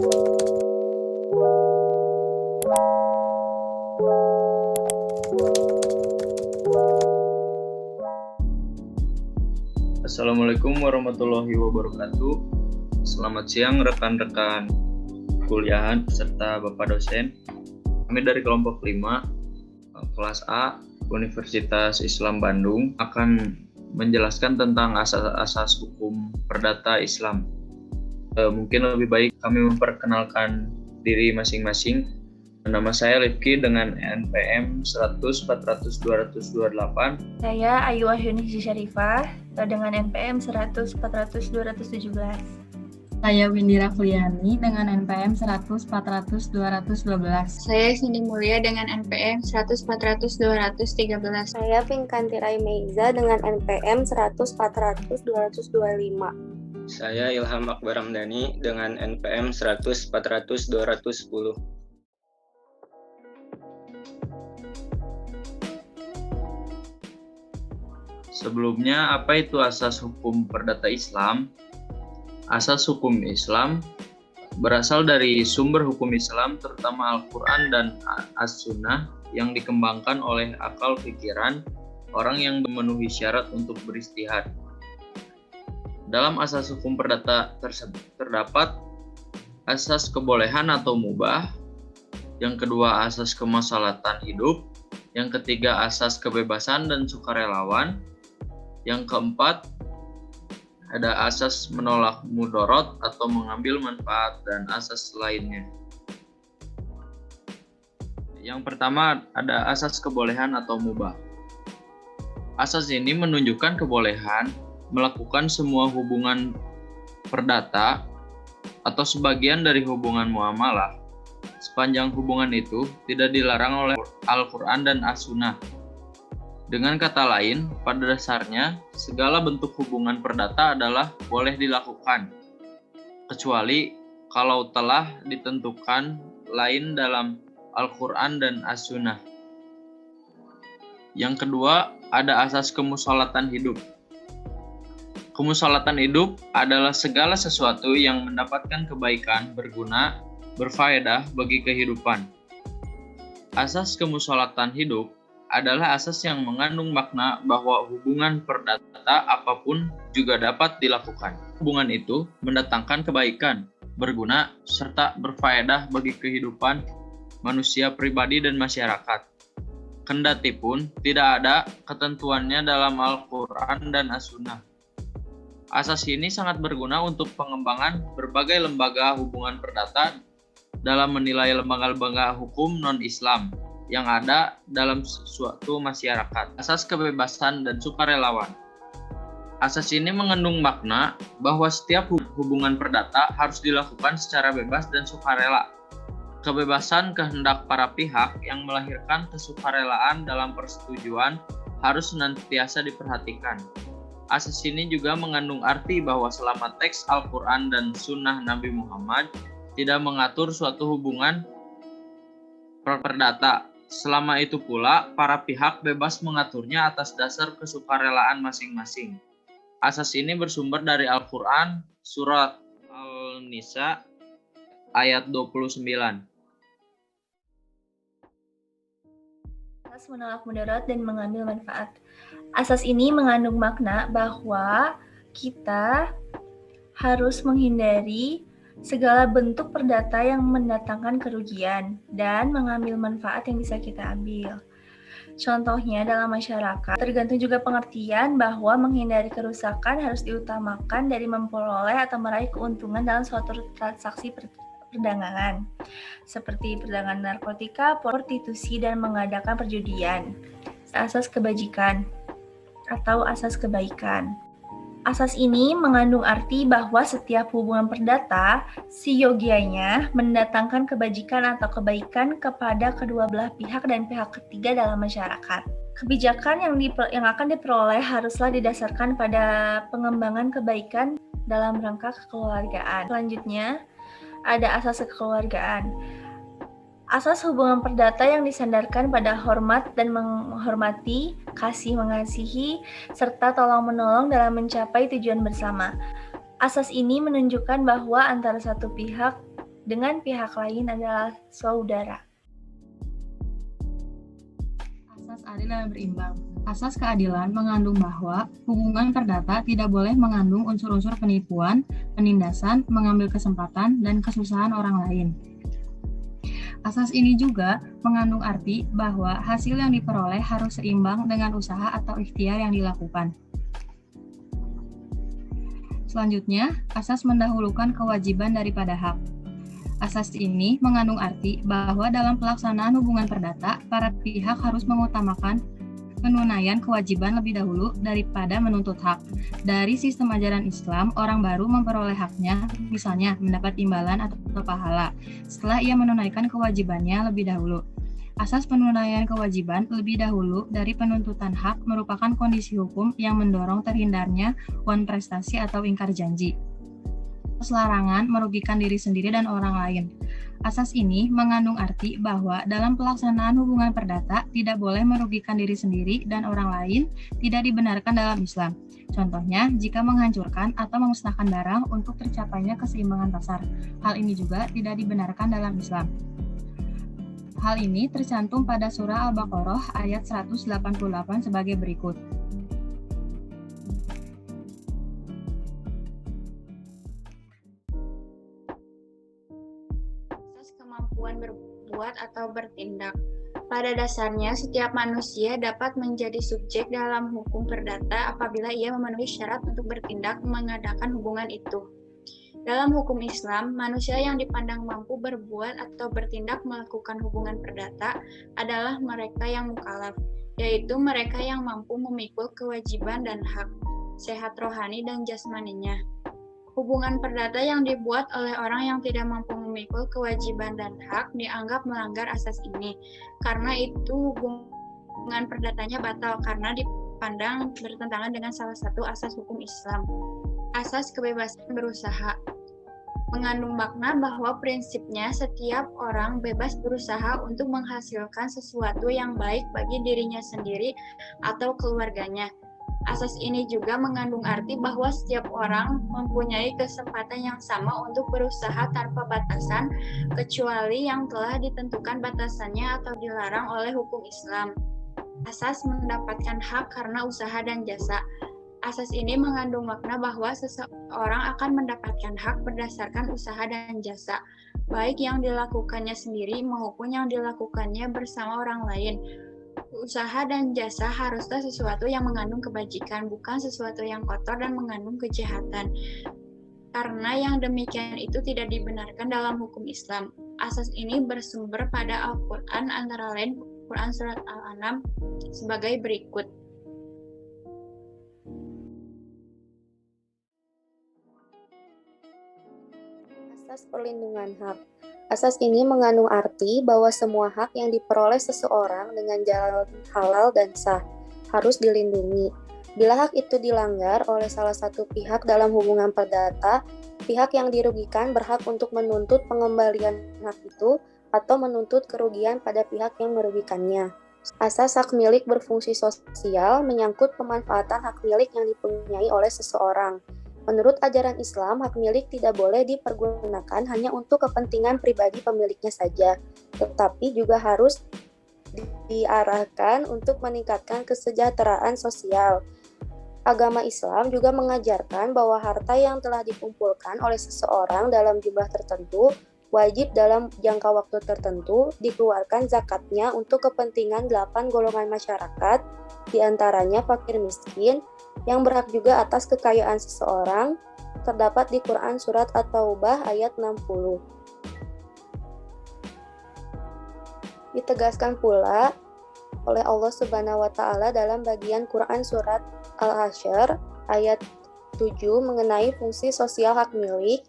Assalamualaikum warahmatullahi wabarakatuh. Selamat siang rekan-rekan kuliahan serta Bapak dosen. Kami dari kelompok 5, kelas A, Universitas Islam Bandung akan menjelaskan tentang asas-asas hukum perdata Islam. Mungkin lebih baik kami memperkenalkan diri masing-masing. Nama saya Rifki dengan NPM 100 400 228. Saya Ayu Wahyuni Syarifah dengan NPM 100 400 217. Saya Windira Kuliani dengan NPM 100 400 212. Saya Cindy Mulia dengan NPM 100 400 213. Saya Pinkanti Meiza dengan NPM 100 400 225. Saya Ilham Akbar Ramdhani dengan NPM 100 400 210. Sebelumnya, apa itu asas hukum perdata Islam? Asas hukum Islam berasal dari sumber hukum Islam, terutama Al-Quran dan As-Sunnah, yang dikembangkan oleh akal pikiran orang yang memenuhi syarat untuk beristihad. Dalam asas hukum perdata tersebut terdapat asas kebolehan atau mubah, yang kedua asas kemaslahatan hidup, yang ketiga asas kebebasan dan sukarelawan, yang keempat, ada asas menolak mudorot atau mengambil manfaat dan asas lainnya. Yang pertama ada asas kebolehan atau mubah. Asas ini menunjukkan kebolehan melakukan semua hubungan perdata atau sebagian dari hubungan muamalah sepanjang hubungan itu tidak dilarang oleh Al-Quran dan As-Sunnah. Dengan kata lain, pada dasarnya, segala bentuk hubungan perdata adalah boleh dilakukan, kecuali kalau telah ditentukan lain dalam Al-Quran dan As-Sunnah. Yang kedua, ada asas kemusyawaratan hidup. Kemusyawaratan hidup adalah segala sesuatu yang mendapatkan kebaikan, berguna, berfaedah bagi kehidupan. Asas kemusyawaratan hidup adalah asas yang mengandung makna bahwa hubungan perdata apapun juga dapat dilakukan. Hubungan itu mendatangkan kebaikan, berguna, serta berfaedah bagi kehidupan manusia pribadi dan masyarakat. Kendati pun tidak ada ketentuannya dalam Al-Quran dan As-Sunnah. Asas ini sangat berguna untuk pengembangan berbagai lembaga hubungan perdata dalam menilai lembaga-lembaga hukum non-Islam yang ada dalam suatu masyarakat. Asas kebebasan dan sukarelawan. Asas ini mengandung makna bahwa setiap hubungan perdata harus dilakukan secara bebas dan sukarela. Kebebasan kehendak para pihak yang melahirkan kesukarelaan dalam persetujuan harus senantiasa diperhatikan. Asas ini juga mengandung arti bahwa selama teks Al-Quran dan Sunnah Nabi Muhammad tidak mengatur suatu hubungan perdata, selama itu pula para pihak bebas mengaturnya atas dasar kesukarelaan masing-masing. Asas ini bersumber dari Al-Quran, surat Al-Nisa, ayat 29. Asas menolak mudarat dan mengambil manfaat. Asas ini mengandung makna bahwa kita harus menghindari segala bentuk perdata yang mendatangkan kerugian dan mengambil manfaat yang bisa kita ambil. Contohnya dalam masyarakat, tergantung juga pengertian bahwa menghindari kerusakan harus diutamakan dari memperoleh atau meraih keuntungan dalam suatu transaksi perdagangan, seperti perdagangan narkotika, prostitusi, dan mengadakan perjudian. Asas kebajikan atau asas kebaikan. Asas ini mengandung arti bahwa setiap hubungan perdata seyogianya mendatangkan kebajikan atau kebaikan kepada kedua belah pihak dan pihak ketiga dalam masyarakat. Kebijakan yang akan diperoleh haruslah didasarkan pada pengembangan kebaikan dalam rangka kekeluargaan. Selanjutnya, ada asas kekeluargaan. Asas hubungan perdata yang disandarkan pada hormat dan menghormati, kasih mengasihi, serta tolong-menolong dalam mencapai tujuan bersama. Asas ini menunjukkan bahwa antara satu pihak dengan pihak lain adalah saudara. Asas adil dan berimbang. Asas keadilan mengandung bahwa hubungan perdata tidak boleh mengandung unsur-unsur penipuan, penindasan, mengambil kesempatan, dan kesusahan orang lain. Asas ini juga mengandung arti bahwa hasil yang diperoleh harus seimbang dengan usaha atau ikhtiar yang dilakukan. Selanjutnya, asas mendahulukan kewajiban daripada hak. Asas ini mengandung arti bahwa dalam pelaksanaan hubungan perdata, para pihak harus mengutamakan penunaian kewajiban lebih dahulu daripada menuntut hak. Dari sistem ajaran Islam, orang baru memperoleh haknya, misalnya mendapat imbalan atau pahala, setelah ia menunaikan kewajibannya lebih dahulu. Asas penunaian kewajiban lebih dahulu dari penuntutan hak merupakan kondisi hukum yang mendorong terhindarnya wan prestasi atau ingkar janji. Larangan merugikan diri sendiri dan orang lain. Asas ini mengandung arti bahwa dalam pelaksanaan hubungan perdata tidak boleh merugikan diri sendiri dan orang lain, tidak dibenarkan dalam Islam. Contohnya, jika menghancurkan atau memusnahkan barang untuk tercapainya keseimbangan pasar. Hal ini juga tidak dibenarkan dalam Islam. Hal ini tercantum pada surah Al-Baqarah ayat 188 sebagai berikut. Kemampuan berbuat atau bertindak. Pada dasarnya, setiap manusia dapat menjadi subjek dalam hukum perdata apabila ia memenuhi syarat untuk bertindak mengadakan hubungan itu. Dalam hukum Islam, manusia yang dipandang mampu berbuat atau bertindak melakukan hubungan perdata adalah mereka yang mukallaf, yaitu mereka yang mampu memikul kewajiban dan hak, sehat rohani dan jasmaninya. Hubungan perdata yang dibuat oleh orang yang tidak mampu memikul kewajiban dan hak dianggap melanggar asas ini. Karena itu hubungan perdatanya batal karena dipandang bertentangan dengan salah satu asas hukum Islam. Asas kebebasan berusaha mengandung makna bahwa prinsipnya setiap orang bebas berusaha untuk menghasilkan sesuatu yang baik bagi dirinya sendiri atau keluarganya. Asas ini juga mengandung arti bahwa setiap orang mempunyai kesempatan yang sama untuk berusaha tanpa batasan, kecuali yang telah ditentukan batasannya atau dilarang oleh hukum Islam. Asas mendapatkan hak karena usaha dan jasa. Asas ini mengandung makna bahwa seseorang akan mendapatkan hak berdasarkan usaha dan jasa, baik yang dilakukannya sendiri maupun yang dilakukannya bersama orang lain. Usaha dan jasa haruslah sesuatu yang mengandung kebajikan, bukan sesuatu yang kotor dan mengandung kejahatan. Karena yang demikian itu tidak dibenarkan dalam hukum Islam. Asas ini bersumber pada Al-Quran, antara lain Quran Surat Al-An'am sebagai berikut. Asas perlindungan hak. Asas ini mengandung arti bahwa semua hak yang diperoleh seseorang dengan jalan halal dan sah harus dilindungi. Bila hak itu dilanggar oleh salah satu pihak dalam hubungan perdata, pihak yang dirugikan berhak untuk menuntut pengembalian hak itu atau menuntut kerugian pada pihak yang merugikannya. Asas hak milik berfungsi sosial menyangkut pemanfaatan hak milik yang dipunyai oleh seseorang. Menurut ajaran Islam, hak milik tidak boleh dipergunakan hanya untuk kepentingan pribadi pemiliknya saja, tetapi juga harus diarahkan untuk meningkatkan kesejahteraan sosial. Agama Islam juga mengajarkan bahwa harta yang telah dikumpulkan oleh seseorang dalam jumlah tertentu wajib dalam jangka waktu tertentu dikeluarkan zakatnya untuk kepentingan 8 golongan masyarakat, diantaranya fakir miskin, yang berhak juga atas kekayaan seseorang, terdapat di Quran Surat At-Taubah ayat 60. Ditegaskan pula oleh Allah Subhanahu wa Ta'ala dalam bagian Quran Surat Al-Hasyr ayat 7 mengenai fungsi sosial hak milik,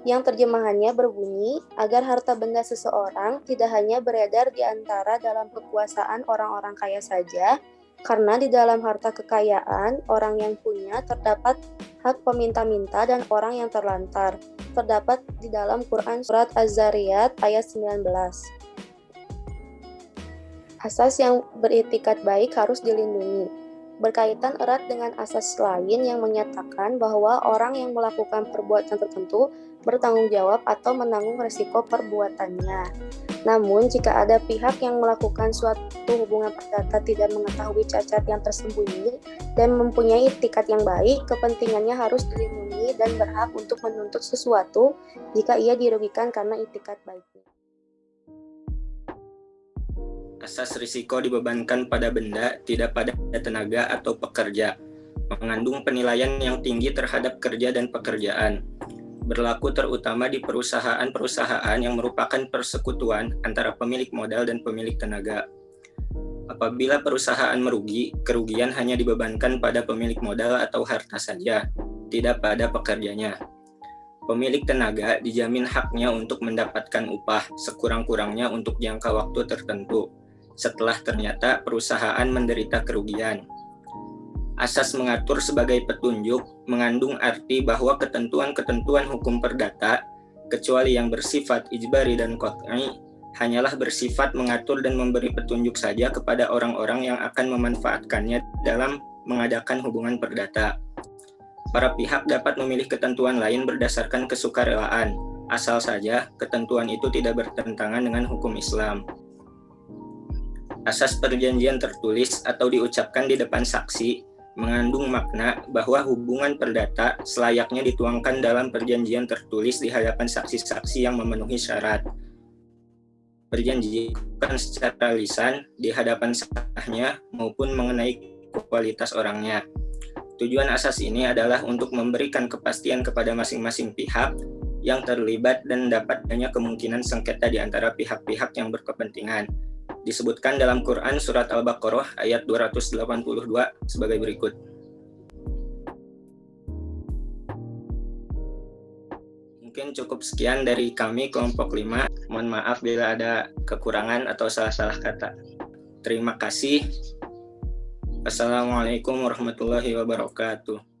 yang terjemahannya berbunyi agar harta benda seseorang tidak hanya beredar di antara dalam kekuasaan orang-orang kaya saja, karena di dalam harta kekayaan orang yang punya terdapat hak peminta-minta dan orang yang terlantar, terdapat di dalam Quran Surat Az-Zariyat ayat 19. Asas yang beritikat baik harus dilindungi. berkaitan erat dengan asas lain yang menyatakan bahwa orang yang melakukan perbuatan tertentu bertanggung jawab atau menanggung risiko perbuatannya. Namun, jika ada pihak yang melakukan suatu hubungan perdata tidak mengetahui cacat yang tersembunyi dan mempunyai itikat yang baik, kepentingannya harus dilindungi dan berhak untuk menuntut sesuatu jika ia dirugikan karena itikat baiknya. Asas risiko dibebankan pada benda, tidak pada tenaga atau pekerja. Mengandung penilaian yang tinggi terhadap kerja dan pekerjaan. Berlaku terutama di perusahaan-perusahaan yang merupakan persekutuan antara pemilik modal dan pemilik tenaga. Apabila perusahaan merugi, kerugian hanya dibebankan pada pemilik modal atau harta saja, tidak pada pekerjanya. Pemilik tenaga dijamin haknya untuk mendapatkan upah sekurang-kurangnya untuk jangka waktu tertentu, setelah ternyata perusahaan menderita kerugian. Asas mengatur sebagai petunjuk mengandung arti bahwa ketentuan-ketentuan hukum perdata, kecuali yang bersifat ijbari dan qat'i, hanyalah bersifat mengatur dan memberi petunjuk saja kepada orang-orang yang akan memanfaatkannya dalam mengadakan hubungan perdata. Para pihak dapat memilih ketentuan lain berdasarkan kesukarelaan, asal saja ketentuan itu tidak bertentangan dengan hukum Islam. Asas perjanjian tertulis atau diucapkan di depan saksi mengandung makna bahwa hubungan perdata selayaknya dituangkan dalam perjanjian tertulis di hadapan saksi-saksi yang memenuhi syarat. Perjanjian bukan secara lisan di hadapan sahnya maupun mengenai kualitas orangnya. Tujuan asas ini adalah untuk memberikan kepastian kepada masing-masing pihak yang terlibat dan dapat adanya kemungkinan sengketa di antara pihak-pihak yang berkepentingan. Disebutkan dalam Quran Surat Al-Baqarah ayat 282 sebagai berikut. Mungkin cukup sekian dari kami kelompok 5. Mohon maaf bila ada kekurangan atau salah-salah kata. Terima kasih. Assalamualaikum warahmatullahi wabarakatuh.